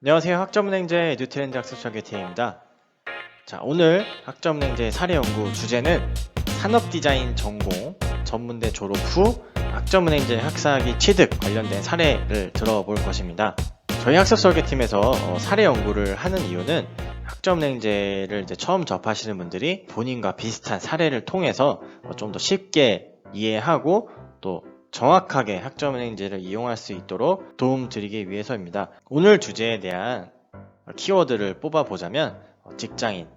안녕하세요. 학점은행제 에듀트렌드 학습설계팀입니다. 자, 오늘 학점은행제 사례연구 주제는 산업디자인 전공 전문대 졸업 후 학점은행제 학사학위 취득 관련된 사례를 들어볼 것입니다. 저희 학습설계팀에서 사례연구를 하는 이유는 학점은행제를 처음 접하시는 분들이 본인과 비슷한 사례를 통해서 좀 더 쉽게 이해하고 또 정확하게 학점은행제를 이용할 수 있도록 도움드리기 위해서입니다. 오늘 주제에 대한 키워드를 뽑아보자면 직장인,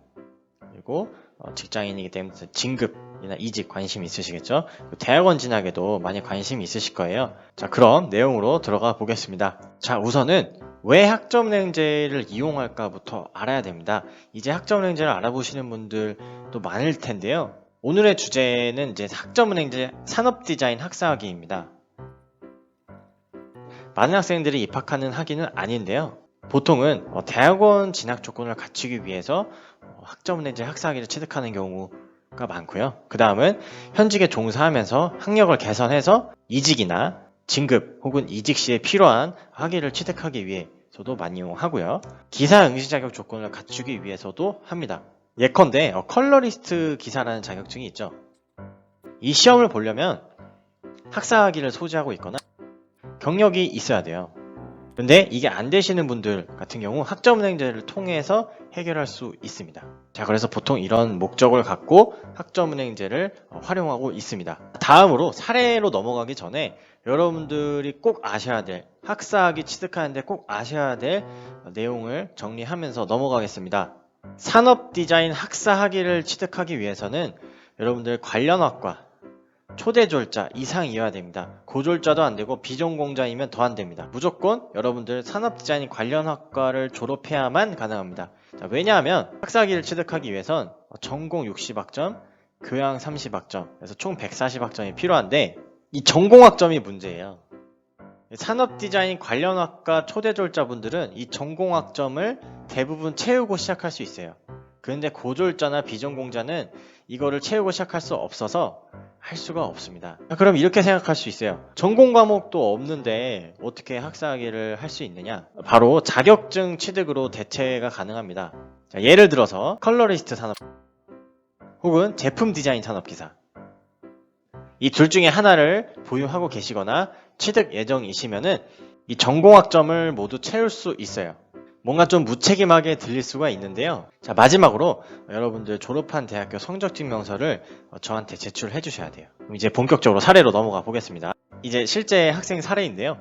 그리고 직장인이기 때문에 진급이나 이직 관심 있으시겠죠? 대학원 진학에도 많이 관심이 있으실 거예요. 자, 그럼 내용으로 들어가 보겠습니다. 자, 우선은 왜 학점은행제를 이용할까부터 알아야 됩니다. 이제 학점은행제를 알아보시는 분들도 많을 텐데요. 오늘의 주제는 이제 학점은행제 산업디자인 학사학위입니다. 많은 학생들이 입학하는 학위는 아닌데요. 보통은 대학원 진학 조건을 갖추기 위해서 학점은행제 학사학위를 취득하는 경우가 많고요. 그 다음은 현직에 종사하면서 학력을 개선해서 이직이나 진급 혹은 이직 시에 필요한 학위를 취득하기 위해서도 많이 이용하고요. 기사 응시 자격 조건을 갖추기 위해서도 합니다. 예컨대 컬러리스트 기사라는 자격증이 있죠. 이 시험을 보려면 학사학위를 소지하고 있거나 경력이 있어야 돼요. 근데 이게 안 되시는 분들 같은 경우 학점은행제를 통해서 해결할 수 있습니다. 자, 그래서 보통 이런 목적을 갖고 학점은행제를 활용하고 있습니다. 다음으로 사례로 넘어가기 전에 여러분들이 꼭 아셔야 될, 학사학위 취득하는데 꼭 아셔야 될 내용을 정리하면서 넘어가겠습니다. 산업디자인 학사학위를 취득하기 위해서는 여러분들 관련 학과 초대졸자 이상이어야 됩니다. 고졸자도 안되고 비전공자이면 더 안됩니다. 무조건 여러분들 산업디자인 관련 학과를 졸업해야만 가능합니다. 자, 왜냐하면 학사학위를 취득하기 위해선 전공 60학점, 교양 30학점, 그래서 총 140학점이 필요한데 이 전공학점이 문제예요. 산업디자인 관련 학과 초대졸자분들은 이 전공학점을 대부분 채우고 시작할 수 있어요. 그런데 고졸자나 비전공자는 이거를 채우고 시작할 수 없어서 할 수가 없습니다. 그럼 이렇게 생각할 수 있어요. 전공 과목도 없는데 어떻게 학사학위를 할 수 있느냐? 바로 자격증 취득으로 대체가 가능합니다. 자, 예를 들어서 컬러리스트 산업 혹은 제품 디자인 산업기사, 이 둘 중에 하나를 보유하고 계시거나 취득 예정이시면은 이 전공학점을 모두 채울 수 있어요. 뭔가 좀 무책임하게 들릴 수가 있는데요. 자, 마지막으로 여러분들 졸업한 대학교 성적증명서를 저한테 제출해 주셔야 돼요. 그럼 이제 본격적으로 사례로 넘어가 보겠습니다. 이제 실제 학생 사례인데요.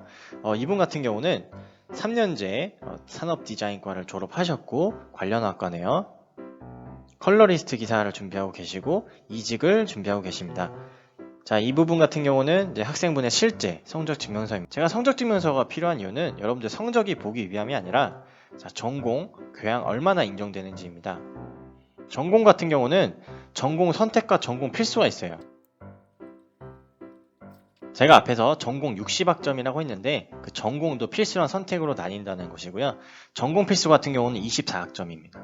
이분 같은 경우는 3년제 산업디자인과를 졸업하셨고 관련 학과네요. 컬러리스트 기사를 준비하고 계시고 이직을 준비하고 계십니다. 자, 이 부분 같은 경우는 이제 학생분의 실제 성적증명서입니다. 제가 성적증명서가 필요한 이유는 여러분들 성적이 보기 위함이 아니라 자, 전공, 교양 얼마나 인정되는지입니다. 전공 같은 경우는 전공 선택과 전공 필수가 있어요. 제가 앞에서 전공 60학점이라고 했는데 그 전공도 필수랑 선택으로 나뉜다는 것이고요. 전공 필수 같은 경우는 24학점입니다.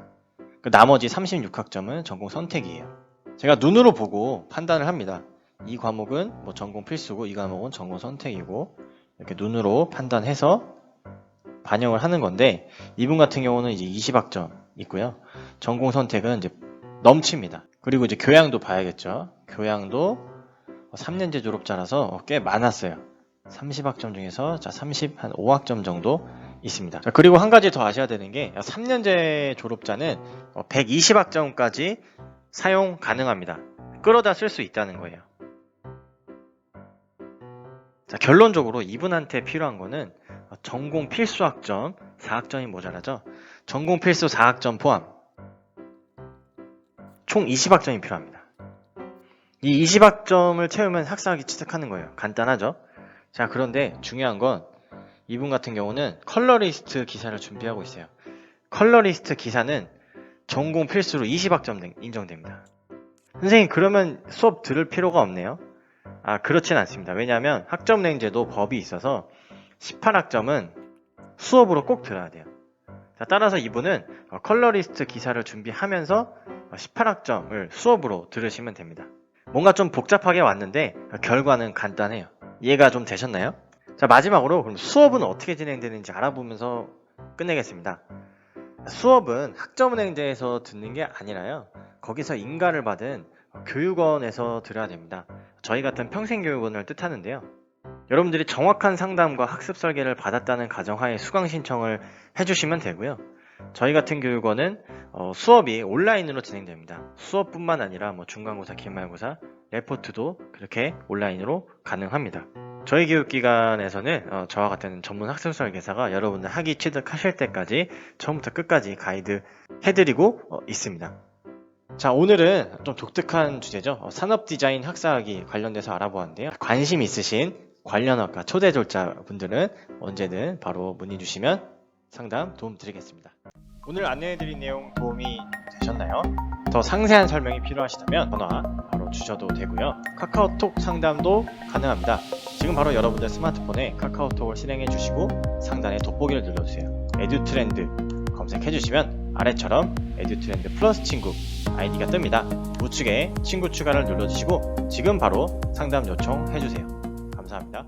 그 나머지 36학점은 전공 선택이에요. 제가 눈으로 보고 판단을 합니다. 이 과목은 뭐 전공 필수고 이 과목은 전공 선택이고 이렇게 눈으로 판단해서 반영을 하는 건데 이분 같은 경우는 이제 20학점 있고요. 전공 선택은 이제 넘칩니다. 그리고 이제 교양도 봐야겠죠. 교양도 3년제 졸업자라서 꽤 많았어요. 30학점 중에서 자 35학점 정도 있습니다. 자, 그리고 한 가지 더 아셔야 되는 게 3년제 졸업자는 120학점까지 사용 가능합니다. 끌어다 쓸 수 있다는 거예요. 자, 결론적으로 이분한테 필요한 거는 전공 필수 학점 4학점이 모자라죠. 전공 필수 4학점 포함 총 20학점이 필요합니다. 이 20학점을 채우면 학사학위 취득하는 거예요. 간단하죠. 자, 그런데 중요한 건 이분 같은 경우는 컬러리스트 기사를 준비하고 있어요. 컬러리스트 기사는 전공 필수로 20학점 인정됩니다. 선생님, 그러면 수업 들을 필요가 없네요. 그렇진 않습니다. 왜냐하면 학점은행제도 법이 있어서 18학점은 수업으로 꼭 들어야 돼요. 자, 따라서 이분은 컬러리스트 기사를 준비하면서 18학점을 수업으로 들으시면 됩니다. 뭔가 좀 복잡하게 왔는데 결과는 간단해요. 이해가 좀 되셨나요? 자, 마지막으로 그럼 수업은 어떻게 진행되는지 알아보면서 끝내겠습니다. 수업은 학점은행제에서 듣는 게 아니라요, 거기서 인가를 받은 교육원에서 들어야 됩니다. 저희 같은 평생교육원을 뜻하는데요. 여러분들이 정확한 상담과 학습 설계를 받았다는 가정하에 수강 신청을 해주시면 되고요. 저희 같은 교육원은 수업이 온라인으로 진행됩니다. 수업뿐만 아니라 중간고사, 기말고사, 레포트도 그렇게 온라인으로 가능합니다. 저희 교육기관에서는 저와 같은 전문 학습 설계사가 여러분들 학위 취득하실 때까지 처음부터 끝까지 가이드 해드리고 있습니다. 자, 오늘은 좀 독특한 주제죠. 산업 디자인 학사학위 관련돼서 알아보았는데요. 관심 있으신 관련학과 초대졸자 분들은 언제든 바로 문의 주시면 상담 도움 드리겠습니다. 오늘 안내해드린 내용 도움이 되셨나요? 더 상세한 설명이 필요하시다면 전화 바로 주셔도 되고요. 카카오톡 상담도 가능합니다. 지금 바로 여러분들 스마트폰에 카카오톡을 실행해 주시고 상단에 돋보기를 눌러주세요. 에듀트렌드 검색해 주시면 아래처럼 에듀트렌드 플러스 친구 아이디가 뜹니다. 우측에 친구 추가를 눌러주시고 지금 바로 상담 요청해 주세요. 감사합니다.